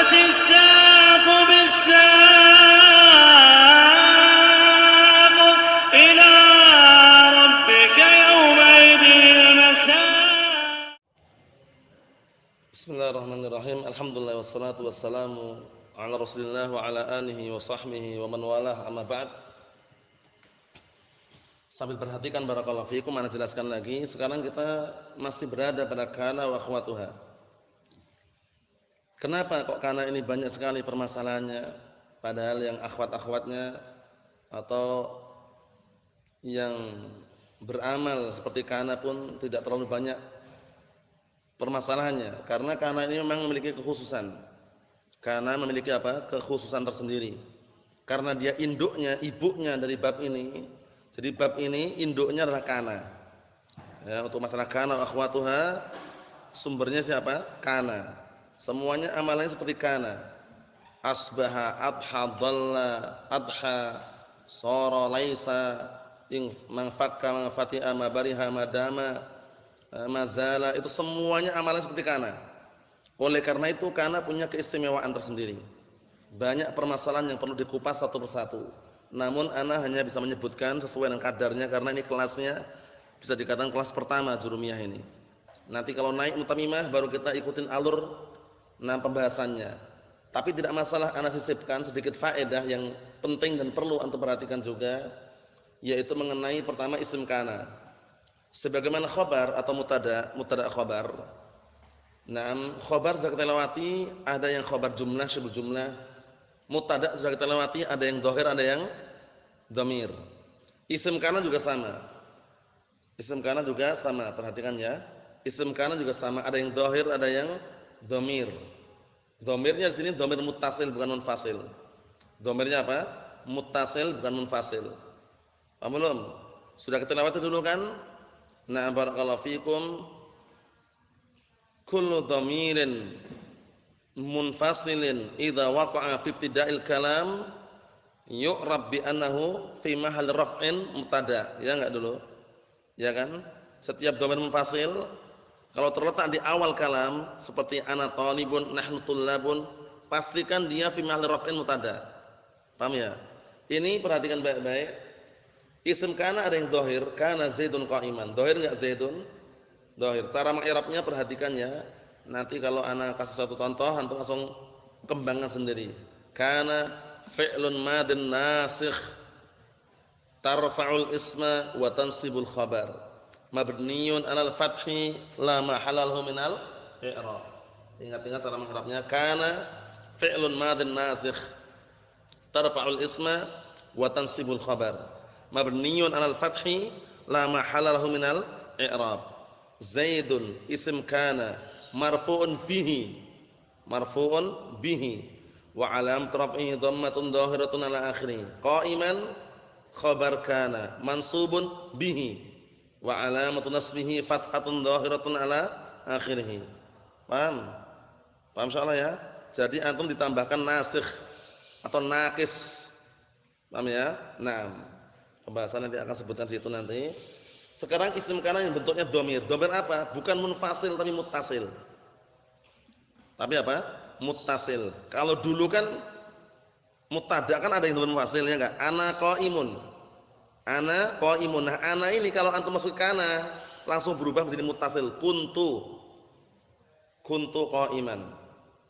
والتفت الساق بالساق إلى ربك يومئذ المساق. Bismillahirrahmanirrahim. Alhamdulillah wassalatu wassalamu ala Rasulillah wa ala alihi wa sahbihi wa man walah, amma ba'd. Sambil perhatikan barakallahu fiikum, ana jelaskan lagi. Sekarang kita masih berada pada kana wa akhwatuha. Kenapa kok kana ini banyak sekali permasalahannya, padahal yang akhwat-akhwatnya atau yang beramal seperti kana pun tidak terlalu banyak permasalahannya, karena kana ini memang memiliki kekhususan. Kana memiliki apa? Kekhususan tersendiri. Karena dia induknya, ibunya dari bab ini. Jadi bab ini induknya adalah kana. Ya, untuk masalah kana wa akhwatuha, sumbernya siapa? Kana. Semuanya amalannya seperti kana. Asbaha, adha, dhalla, adha, sara, laisa, ing manfakka, manfati'a, mabariha, madama, mazala, itu semuanya amalan seperti kana. Oleh karena itu kana punya keistimewaan tersendiri. Banyak permasalahan yang perlu dikupas satu persatu. Namun ana hanya bisa menyebutkan sesuai dengan kadarnya, karena ini kelasnya bisa dikatakan kelas pertama jurumiyah ini. Nanti kalau naik mutamimah baru kita ikutin alur pembahasannya. Tapi tidak masalah, ana sisipkan sedikit faedah yang penting dan perlu antum perhatikan juga, yaitu mengenai pertama isim kana. Sebagaimana khabar atau mutada khabar. Naam, khabar sudah kita lewati, ada yang khabar jumlah, syibul jumlah. Mutada sudah kita lewati, ada yang dhahir, ada yang dhamir. Isim kana juga sama. Isim kana juga sama, perhatikan ya. Isim kana juga sama, ada yang dhahir, ada yang dhamir. Dhamirnya di sini dhamir muttasil bukan munfasil. Dhamirnya apa? Muttasil bukan munfasil. Paham belum? Sudah kita lewati dulu kan? Nah, barakallahu fikum. Kullu dhamirin munfasilin idza waqa'a fi ibtida'il kalam yu'rab bi annahu fi mahall raf'in mubtada. Ya enggak dulu? Ya kan? Setiap dhamir munfasil kalau terletak di awal kalam seperti ana talibun, nahnu tullabun, pastikan dia fi mahall raf'in mubtada. Paham ya? Ini perhatikan baik-baik. Isim kana ada yang dhahir, kana Zaidun qa'iman. Dhahir enggak Zaidun? Dhahir. Cara mengi'rabnya perhatikan ya. Nanti kalau ana kasih satu contoh, antum langsung kembangkan sendiri. Kana fi'lun madin nasikh tarfa'ul isma wa tansibul khabar. Mabniyun 'alal fathi la mahalla lahu minal i'rab. Ingat-ingat cara mengi'rabnya. Kana fi'lun madin nasikh tarfa'ul isma wa tansibul khabar. Mabniyun 'alal fathi la mahalla lahu minal i'rab. Zaidun isim kana marfu'un bihi wa alam raf'ihi dhammatun dhahiratun ala akhirih. Qa'iman khabar kana mansubun bihi wa alamatu nasbihi fathatun dhahiratun ala akhirih. Paham? Paham insyaallah ya? Jadi antum ditambahkan nasikh atau naqis. Paham ya? Naam. Pembahasan nanti akan sebutkan situ nanti. Sekarang isim kana yang bentuknya dhamir. Dhamir apa? Bukan munfasil tapi muttasil. Tapi apa? Muttasil. Kalau dulu kan mutada kan ada yang munfasil ya enggak? Ana qaimun. Ana qaimun. Nah, ana ini kalau antum masuk kana langsung berubah menjadi muttasil. Kuntu qaiman.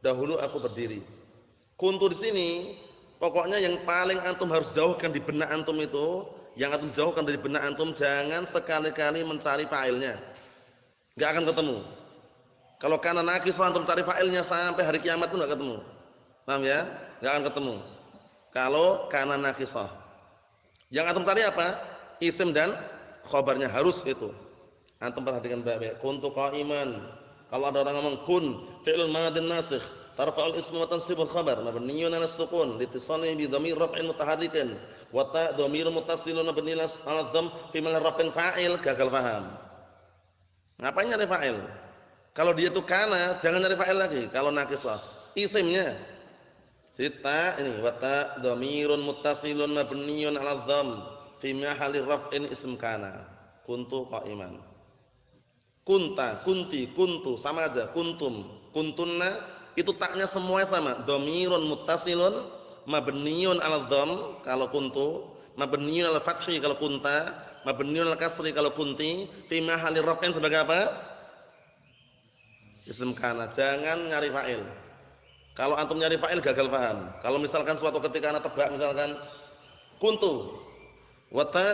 Dahulu aku berdiri. Kuntu di sini pokoknya yang paling antum harus jauhkan di benak antum itu, yang antum jauhkan dari benak antum, jangan sekali-kali mencari fa'ilnya. Enggak akan ketemu. Kalau kana naqisah antum cari fa'ilnya sampai hari kiamat pun enggak ketemu. Paham ya? Enggak akan ketemu. Kalau kana naqisah. Yang antum cari apa? Isim dan khabarnya harus itu. Antum perhatikan baik-baik. Kuntu qa'iman. Kalau ada orang ngomong kun fi'lun madin nasikh tarfa'ul ismu wa tansibul khabar mabniyyun 'ala as-sukun litisanihi bi dhamir raf'in mutahaddikin wa ta dhamir muttasilun mabniyyun 'ala dhamm fi mahall raf'in fa'il. Gagal paham. Ngapain nyari fa'il? Kalau dia itu kana, jangan nyari fa'il lagi. Kalau naqisah, isimnya. Jadi ta ini wa ta dhamirun muttasilun mabniyyun 'ala dhamm fi mahalli raf'in ism kana. Kuntu qa'iman. Kunta, kunti, kuntu sama aja. Kuntum, kuntunna itu taknya semuanya sama. Dhamirun muttasilun mabniun 'ala dhamm kalau kuntu, mabniun 'ala fathi kalau kunta, mabniun 'ala kasri kalau kunti, fi mahalli raf'in sebagai apa? Isim kana. Jangan nyari fa'il. Kalau antum nyari fa'il gagal paham. Kalau misalkan suatu ketika ana tebak misalkan kuntu wa ta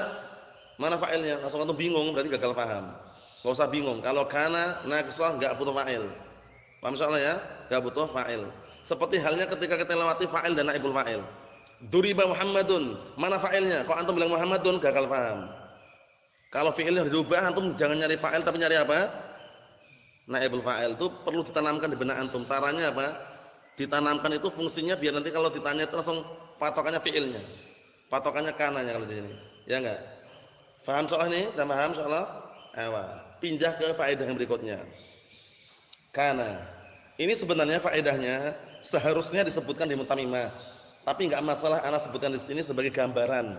mana fa'ilnya? Langsung antum bingung berarti gagal paham. Enggak usah bingung. Kalau kana naqisah enggak butuh fa'il. Paham insyaallah ya? Enggak butuh fa'il. Seperti halnya ketika kita lewati fa'il dan naibul fa'il. Duriba Muhammadun, mana fa'ilnya? Kalau antum bilang Muhammadun gagal paham. Kalau fi'ilnya dirubah antum jangan nyari fa'il tapi nyari apa? Naibul fa'il. Itu perlu ditanamkan di benak antum. Caranya apa? Ditanamkan itu fungsinya biar nanti kalau ditanya itu langsung patokannya fi'ilnya. Patokannya kananya kalau di sini. Ya enggak? Faham soal ini? Sudah paham insyaallah? Ayo. Pindah ke faedah yang berikutnya. Kana. Ini sebenarnya faedahnya seharusnya disebutkan di mutamimah. Tapi enggak masalah ana sebutkan di sini sebagai gambaran.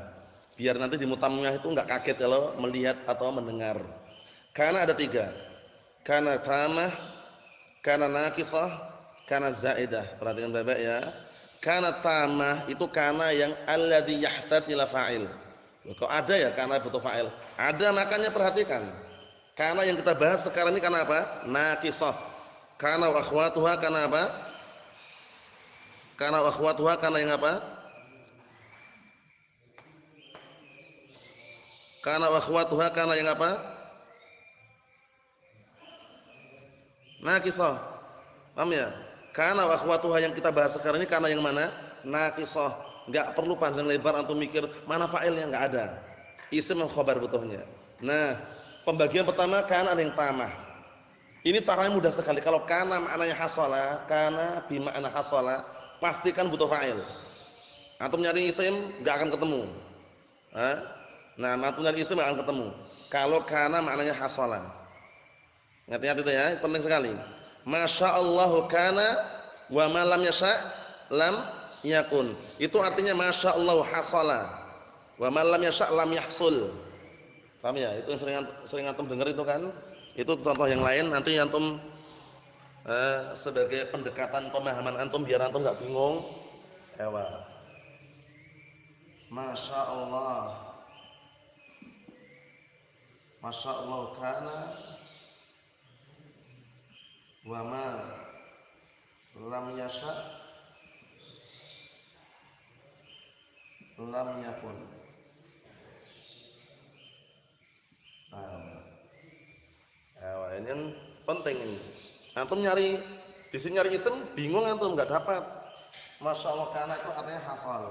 Biar nanti di mutamimah itu enggak kaget kalau melihat atau mendengar. Kana ada 3. Kana tamah, kana naqisah, kana zaidah. Perhatikan Bapak ya. Kana tamah itu kana yang alladzi yahtaj ila fa'il. Kok ada ya kana butuh fa'il? Ada, makanya perhatikan. Kana yang kita bahas sekarang ini kana apa? Naqisah. Kana wa akhwatuha kana apa? Kana wa akhwatuha kana yang apa? Kana wa akhwatuha kana yang apa? Naqisah. Paham ya? Kana wa akhwatuha yang kita bahas sekarang ini kana yang mana? Naqisah. Enggak perlu panjang lebar antum mikir mana fa'ilnya, enggak ada. Isim dan khabar butuhnya. Nah, pembagian pertama kana ada yang tamah. Ini caranya mudah sekali. Kalau kana maknanya hasala, kana bi makna hasala, pastikan butuh fa'il. Antum nyari isim enggak akan ketemu. Nah, antum nyari isim enggak akan ketemu. Kalau kana maknanya hasala. Ingat-ingat itu ya, penting sekali. Masyaallahu kana wa ma lam yasha lam yakun. Itu artinya masyaallah hasala. Wa ma lam yasha lam yahsul. Paham ya? Itu yang sering antum dengar itu kan? Itu contoh yang lain nanti antum sebagai pendekatan pemahaman antum biar antum enggak bingung. Ewa. Masyaallah. Masyaallah kana wa ma lam yasha lam yakun. Ini kan penting ini. Antum nyari di sini nyari isim bingung antum enggak dapat. Masyaallah kana itu artinya hasal.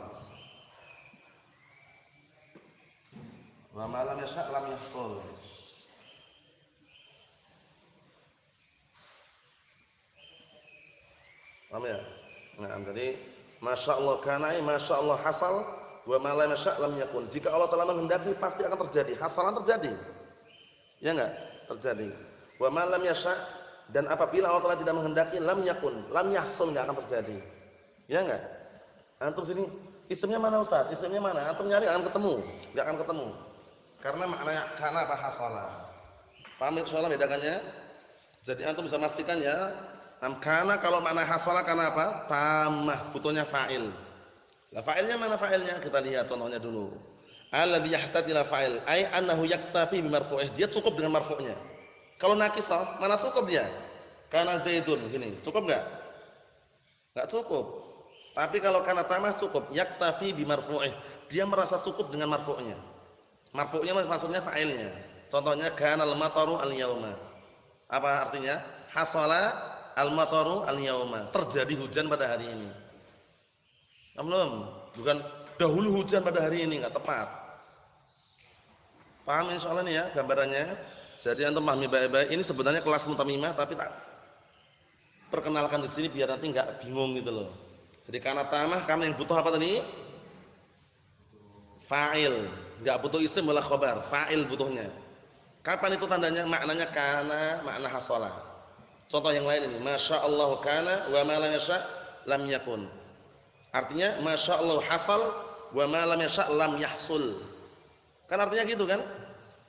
Wa ma lam yasha lam yahsul. Paham ya? Nah, jadi masyaallah kana masyaallah hasal wa ma lam yasha lam yakun. Jika Allah telah menghendaki pasti akan terjadi, hasalan terjadi. Ya enggak? Terjadi. Wa ma lam yasha dan apabila Allah telah tidak menghendaki lam yakun, lam yahsul enggak akan terjadi. Ya enggak? Antum sini isimnya mana Ustaz? Isimnya mana? Antum nyari akan ketemu, enggak akan ketemu. Karena maknanya kana apa hasala. Paham insyaallah bedakannya? Jadi antum bisa pastikan ya, kana kalau makna hasala kana apa? Tamah, butuhnya fa'il. Lah fa'ilnya mana fa'ilnya? Kita lihat contohnya dulu. Alladzi yahtaju ila fa'il, ai annahu yaktafi bi marfu'ih. Dia cukup dengan marfu'nya. Kalau naqisah, mana cukup dia? Kana Zaidun gini, cukup enggak? Enggak cukup. Tapi kalau kana tamah cukup, yaktafi bi marfu'ih. Dia merasa cukup dengan marfu'nya. Marfu'nya maksudnya fa'ilnya. Contohnya kana al-mataru al-yauma. Apa artinya? Hasala al-mataru al-yauma. Terjadi hujan pada hari ini. Belum, bukan dahulu hujan pada hari ini, enggak tepat. Paham insyaallah nih ya gambarannya? Jadi antum pahami baik-baik. Ini sebenarnya kelas mutamimah tapi tak perkenalkan di sini biar nanti enggak bingung gitu loh. Jadi kana tamah kana yang butuh apa tadi? Fa'il. Enggak butuh isim wala khabar, fa'il butuhnya. Kapan itu tandanya? Maknanya kana, makna hasala. Contoh yang lain ini, masyaallah kana wa ma lam yasha lam yakun. Artinya masyaallah hasal wa ma lam yasha lam yahsul. Kan artinya gitu kan?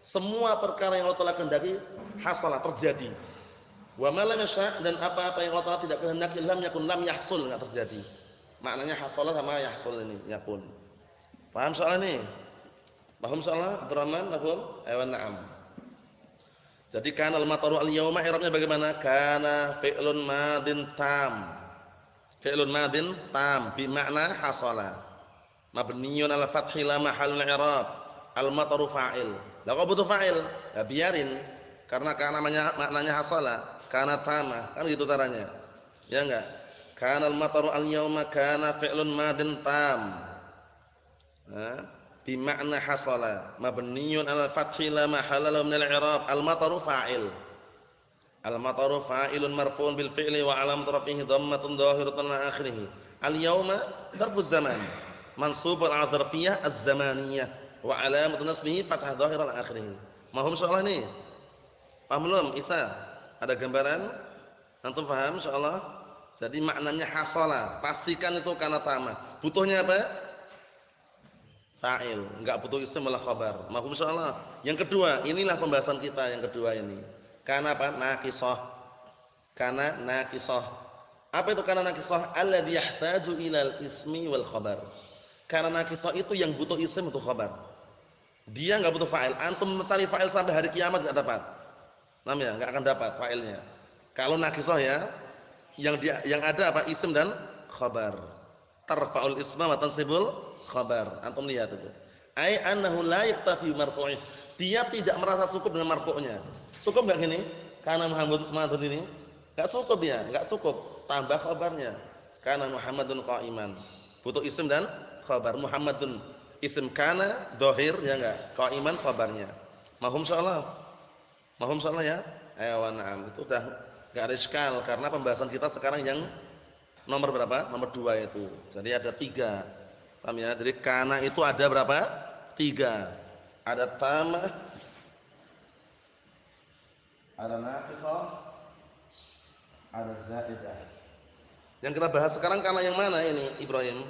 Semua perkara yang Allah telah kehendaki hasalah terjadi. Wa ma lam yasha' dan apa-apa yang Allah Ta'ala tidak kehendaki lam yakun lam yahsul, enggak terjadi. Maknanya hasala sama yahsul ini, yakun. Paham soal ini? Paham soalnya Abdurrahman? Paham? Ayo na'am. Jadi kana al-mataru al-yauma i'rabnya bagaimana? Kana fi'lun madin tam. Fi'lun madin tam bi makna hasala. Mabniyun ala fathi la mahallul i'rab. Al-mataru fa'il. Lah kok butuh fa'il? Ya biarin. Karena maknanya hasala. Kana tamah, kan gitu caranya. Ya enggak? Kana al-mataru al-yauma kana fi'lun madin tam. Bi makna hasala, mabniyun 'alal fathi la mahalla lahu min al-i'rab. Al-mataru fa'il. Al-mataru fa'ilun marfu'un bil fi'li wa 'alamatu rafihi dhammatun dhahiratun 'ala akhirih. Al-yauma dzarfuz zaman, mansubun 'ala dzarfiyyah az-zamaniyah wa 'alamatu nasbihi fathah dhahirah 'ala akhirih. Mahum soal ini? Paham belum? Isa? Ada gambaran? Antum paham insyaallah? Jadi maknanya hasala, pastikan itu kana tamah. Butuhnya apa? Fa'il, enggak butuh isim wala khabar. Mahum insyaallah. Yang kedua, inilah pembahasan kita yang kedua ini. Kana apa? Naqisah. Kana naqisah. Apa itu kana naqisah? Alladzi yahtaju ilal ismi wal khabar. Kana naqisah itu yang butuh isim untuk khabar. Dia enggak butuh fa'il. Antum mencari fa'il sampai hari kiamat enggak dapat. Namanya enggak akan dapat fa'ilnya. Kalau naqisah ya, yang ada apa? Isim dan khabar. Tarfa'ul isma wa tansibul khabar. Antum lihat itu. Ai annahu la yaktafi marfu'ih. Dia tidak merasa cukup dengan marfu'nya. Cukup enggak gini? Kana Muhammadun ini? Enggak cukup dia, enggak cukup. Tambah khabarnya. Kana Muhammadun qa'iman. Butuh isim dan khabar. Muhammadun isim kana dhahir ya enggak? Qa'iman khabarnya. Mahum insyaallah. Mahum insyaallah ya? Ayo na'am. Itu udah enggak ada iskal karena pembahasan kita sekarang yang nomor berapa? Nomor 2 itu. Jadi ada 3. Paham ya? Jadi kana itu ada berapa? 3. Ada tamah, ada naqisah, ada zaidah. Yang kita bahas sekarang kana yang mana ini, Ibrahim?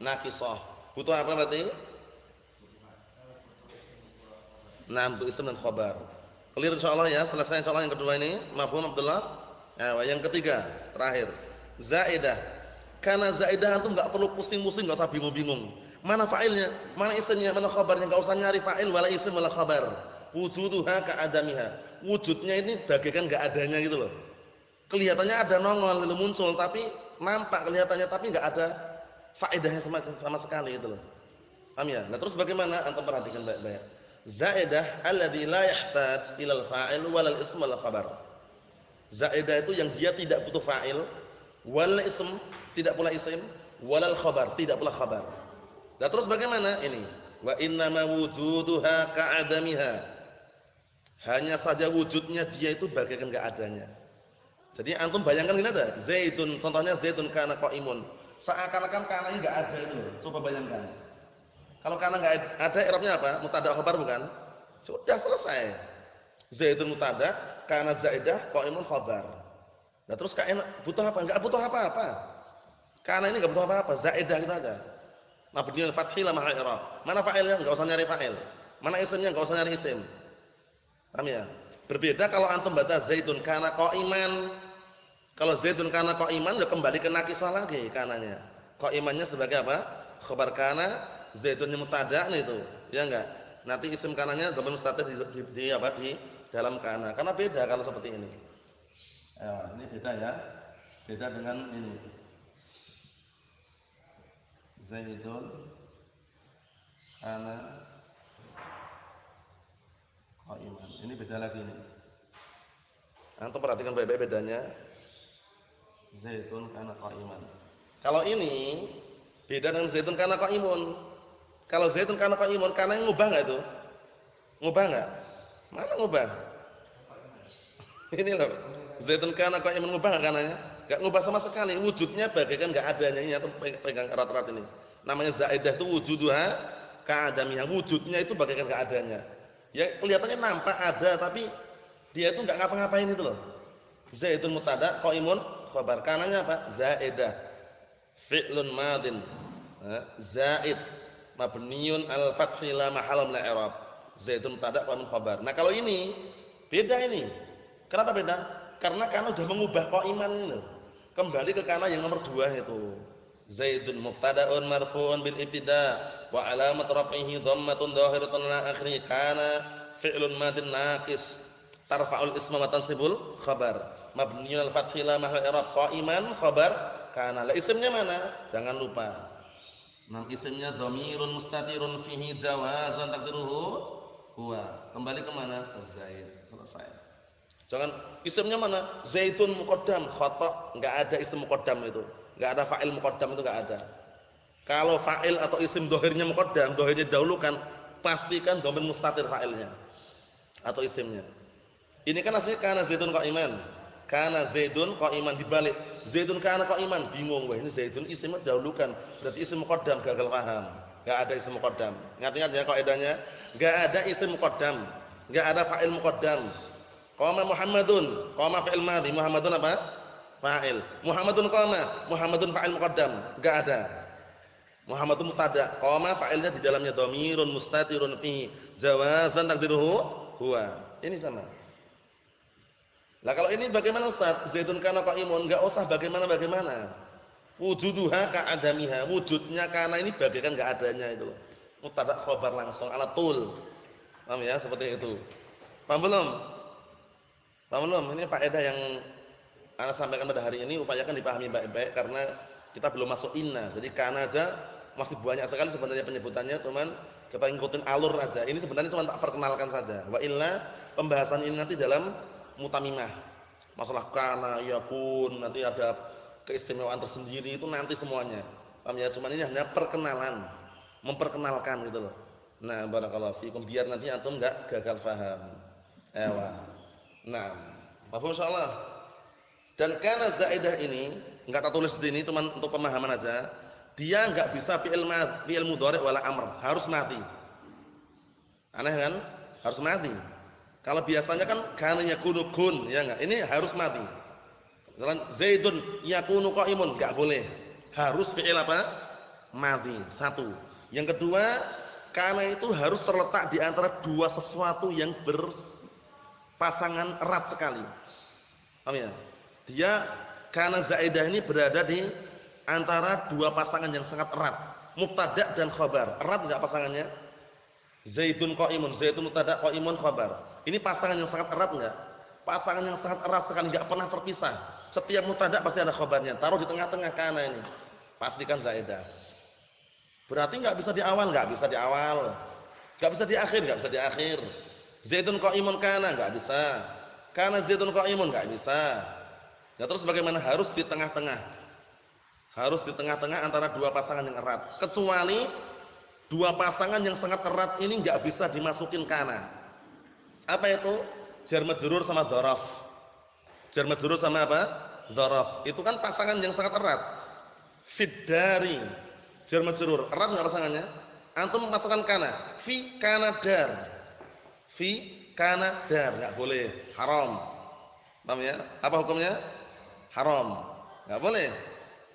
Naqisah. Butuh apa berarti? Nah, untuk isim dan khabar. Clear insyaallah ya. Selesai insyaallah yang kedua ini. Mafhum Abdullah? Nah, yang ketiga, terakhir. Zaidah. Karena zaidah antum enggak perlu pusing-pusing, enggak usah bingung-bingung. Mana fa'ilnya? Mana isimnya? Mana khabarnya? Enggak usah nyari fa'il wala isim wala khabar. Wujuduha ka'adamiha. Wujudnya ini bagaikan enggak adanya gitu loh. Kelihatannya ada nongol gitu muncul tapi nampak kelihatannya tapi enggak ada faedahnya sama sekali gitu loh. Paham ya? Nah, terus bagaimana? Antum perhatikan baik-baik. Zaidah alladzi la yahtaj ilal fa'il walal ism wal khabar. Zaidah itu yang dia tidak butuh fa'il, wal ism, tidak pula isim, walal khabar, tidak pula khabar. Nah, terus bagaimana ini? Wa innama wujuduha ka'adamiha. Hanya saja wujudnya dia itu bagaikan enggak adanya. Jadi antum bayangkan gini ada, Zaidun, contohnya Zaidun kana qa'imun. Seakan-akan kana ini enggak ada itu loh. Coba bayangkan. Kalau kana enggak ada, i'rabnya apa? Mubtada khabar bukan? Sudah selesai. Zaidun mubtada, kana zaidah, qa'imun khabar. Nah, terus kana butuh apa? Enggak butuh apa-apa. Kana ini enggak butuh apa-apa, zaidah gitu aja. Mabniul fathi la mahal i'rab. Mana fa'ilnya? Enggak usah nyari fa'il. Mana isimnya? Enggak usah nyari isim. Paham ya? Berbeda kalau antum baca Zaidun kana qa'iman. Kalau Zaidun kana qa'iman udah kembali ke naqisah lagi kananya. Qa'imannya sebagai apa? Khabar kana, Zaidunnya mubtada itu, ya enggak? Nanti isim kanannya dhamir mustatir di apa? Di dalam kana. Karena beda kalau seperti ini. Ini beda ya. Beda dengan ini. Zaidun kana qa'iman. Ini beda lagi ini. Antum perhatikan baik-baik bedanya. Zaidun kana qa'iman. Kalau ini beda dengan Zaidun kana qa'imun. Kalau Zaidun kana qa'imun, kana yang ngubah enggak itu? Ngubah enggak? Mana ngubah? Ini loh. Zaidun kana qa'imun ngubah enggak kananya? Enggak ngubah sama sekali. Wujudnya bagaikan enggak adanya. Ini atau pegang erat-erat ini. Namanya zaidah itu wujuduha ka'adamiha. Wujudnya itu bagaikan enggak adanya. Ya kelihatannya nampak ada tapi dia itu enggak ngapa-ngapain itu loh. Zaidun mubtada, qa'imun khabar. Kananya apa? Zaidah. Fi'lun madin. Zaid mabniun al fathi la mahalla min i'rab. Zaidun mubtada qa'imun khabar. Nah, kalau ini Beda ini. Kenapa beda? Karena kana sudah mengubah qaiman ini loh. Kembali ke kana yang nomor 2 itu. Zaidun mubtada'un marfu'un bil ibtida' wa 'alamat raf'ihi dhammatun dhahiratun 'ala akhirih. Kana fi'lun madin naqis tarfa'ul isma wa tansibul khabar. Mabniun al-fathi la mahalla i'rab qaiman khabar kana. Lah isimnya mana? Jangan lupa. Isimnya dhamirun mustatirun fihi jawazan taqdiruhu huwa. Kembali ke mana? Ke Zaid. Selesai. Jangan isimnya mana? Zaidun muqaddam, khata', enggak ada isim muqaddam itu. Enggak ada fa'il muqaddam itu enggak ada. Kalau fa'il atau isim dhahirnya muqaddam, dhahirnya dahulukan, pastikan dhamir mustatir fa'ilnya atau isimnya. Ini kan aslinya kana Zaidun qa'iman. Kana Zaidun qa'iman dibalik. Zaidun kana qa'iman, bingung. Wah, ini Zaidun isimnya dahulukan, berarti isim muqaddam, gagal paham. Enggak ada isim muqaddam. Ingat-ingat ya kaidahnya, enggak ada isim muqaddam, enggak ada fa'il muqaddam. Qama Muhammadun, qama fi'il madhi, Muhammadun apa? Fa'il. Muhammadun qama, Muhammadun fa'il muqaddam, enggak ada. Muhammadun mubtada', qama fa'ilnya di dalamnya dhamirun mustatirun fihi jawazan taqdiruhu huwa. Ini sama. Lah kalau ini bagaimana Ustaz? Zaidun kana qa'imun, enggak usah bagaimana. Wujuduha ka'adamiha, wujudnya kana ini bagaikan enggak adanya itu. Mubtada' khabar langsung ala tul. Paham ya? Seperti itu. Paham belum? Paham belum? Ini faedah yang ana sampaikan pada hari ini, upayakan dipahami baik-baik karena kita belum masuk inna. Jadi kana aja masih banyak sekali sebenarnya penyebutannya, cuman kita ngikutin alur aja. Ini sebenarnya cuma tak perkenalkan saja. Wa illa pembahasan ini nanti dalam mutamimah. Masalah kana, yakun, nanti ada keistimewaan tersendiri itu nanti semuanya. Paham ya? Cuman ini hanya perkenalan, memperkenalkan gitu loh. Nah, barakallahu fikum biar nanti antum enggak gagal paham. Nah, paham insyaallah. Dan kana zaidah ini enggak tak tulis di sini cuma untuk pemahaman aja. Dia enggak bisa fi'il mudhari' wala amr, harus mati. Aneh kan? Harus mati. Kalau biasanya kan kana yakunu kun, ya enggak? Ini harus mati. Misalkan Zaidun yakunu qa'imun, enggak boleh. Harus fi'il apa? Mati. Satu. Yang kedua, kana itu harus terletak di antara dua sesuatu yang pasangan erat sekali. Paham ya? Dia kana zaidah ini berada di antara dua pasangan yang sangat erat, mubtada' dan khabar. Erat enggak pasangannya? Zaidun qa'imun, Zaidun mubtada', qa'imun khabar. Ini pasangan yang sangat erat enggak? Pasangan yang sangat erat sekali, enggak pernah terpisah. Setiap mubtada' pasti ada khabarnya. Taruh di tengah-tengah kana ini. Pastikan zaidah. Berarti enggak bisa di awal, enggak bisa di awal. Enggak bisa di akhir, enggak bisa di akhir. Zaidun qa'imun kana enggak bisa. Kana Zaidun qa'imun enggak bisa. Ya terus bagaimana? Harus di tengah-tengah. Harus di tengah-tengah antara dua pasangan yang erat. Kecuali dua pasangan yang sangat erat ini enggak bisa dimasukin kana. Apa itu? Jar majrur sama dzaraf. Jar majrur sama apa? Dzaraf. Itu kan pasangan yang sangat erat. Fiddari. Jar majrur. Erat enggak pasangannya? Antum memasukkan kana. Fi kana dar. Fi kana dar, enggak boleh, haram. Paham ya? Apa hukumnya? Haram. Enggak boleh.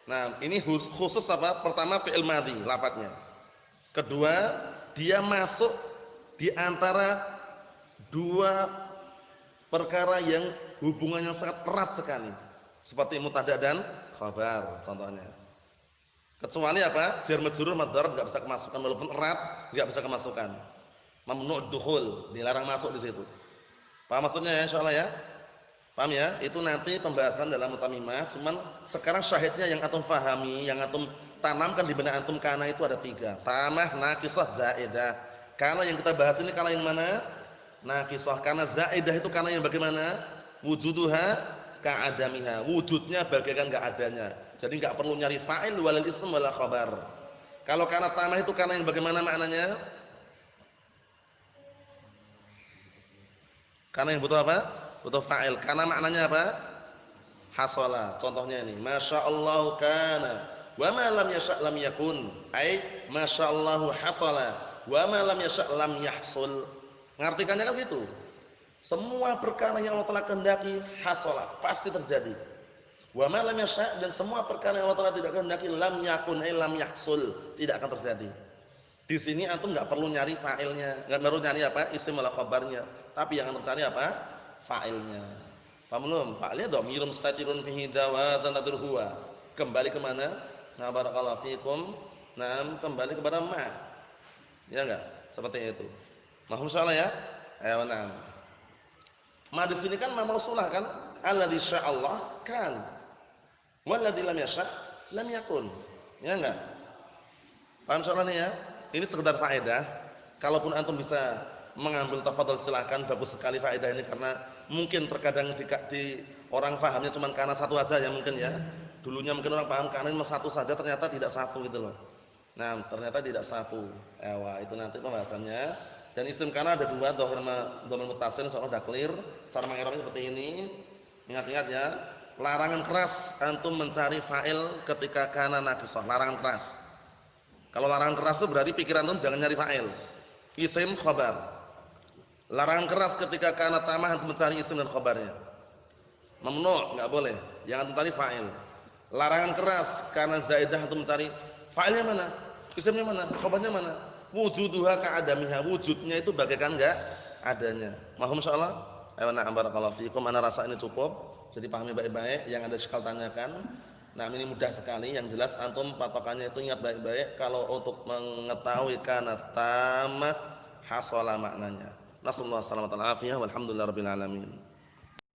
Nah, ini khusus apa? Pertama fi'il madhi lafadznya. Kedua, dia masuk di antara dua perkara yang hubungannya sangat erat sekali. Seperti mubtada' dan khabar contohnya. Kecuali apa? Jar majrur madhar enggak bisa kemasukan walaupun erat, enggak bisa kemasukan. Mamnu' dukhul, dilarang masuk di situ. Paham maksudnya ya insyaallah ya? Paham ya? Itu nanti pembahasan dalam mutamimah, cuman sekarang syahidnya yang antum pahami, yang antum tanamkan di benak antum kana itu ada 3. Tamah, naqisah, zaidah. Kana yang kita bahas ini kana yang mana? Naqisah. Kana zaidah itu kana yang bagaimana? Wujuduha ka'adamiha. Wujudnya bagaikan enggak adanya. Jadi enggak perlu nyari fa'il walal ism wala khabar. Kalau kana tamah itu kana yang bagaimana maknanya? Kana yang butuh apa? Butuh fa'il. Kana maknanya apa? Hasala. Contohnya ini, masyaallah kana wa ma lam yasha' lam yakun. Ai masyaallah hasala wa ma lam yasha' lam yahsul. Ngartikannya kan gitu. Semua perkara yang Allah Taala kehendaki hasala, pasti terjadi. Wa ma lam yasha' dan semua perkara yang Allah Taala tidak kehendaki lam yakun ai lam yahsul, tidak akan terjadi. Di sini antum enggak perlu nyari fa'ilnya, enggak perlu nyari apa? Isim wala khabarnya. Tapi yang antum cari apa? fa'ilnya. Paham belum? Fa'ilnya dhamirun mustatirun fihi jawazan tadruhuwa. Kembali ke mana? Nah, barakallahu fikum. Nah, kembali kepada ma. Ya enggak? Seperti itu. Mahum salah ya? Ayo na'am. Ma di sini kan ma mausulah kan? Alladzi sya'allah kan. Walladzi lam yasha' lam yakun. Ya enggak? Paham soalnya ya? Ini sekedar faedah. Kalaupun antum bisa mengambil tafadhol silakan, bagus sekali faedah ini karena mungkin terkadang di orang fahamnya cuma karena satu aja ya mungkin ya. Dulunya mungkin orang paham karena cuma satu saja ternyata tidak satu gitu loh. Nah, ternyata tidak satu. Wah, itu nanti pembahasannya. Dan isim kana ada dua, dhahir sama dhamir muttasil, insyaallah sudah clear. Cara mengirabnya seperti ini. Ingat-ingat ya. Larangan keras antum mencari fa'il ketika kana naqisah, larangan keras. Kalau larangan keras itu berarti pikiran antum jangan nyari fa'il. Isim khabar. Larangan keras ketika kana tamah antum mencari isim dan khabarnya. Mamnu', enggak boleh. Yang antum cari fa'il. Larangan keras karena zaidah antum mencari fa'ilnya mana? Isimnya mana? Khabarnya mana? Wujuduha ka'adamiha. Wujudnya itu bagaikan enggak adanya. Mahum insyaallah. Ayo na'am barakallahu fikum. Ana rasa ini cukup. Jadi pahami baik-baik, yang ada sekal tanyakan. Nah, ini mudah sekali. Yang jelas antum patokannya itu ingat baik-baik kalau untuk mengetahui kana tamah hasala maknanya. Nasallahu alaihi wasallam. Walhamdulillahirabbil alamin.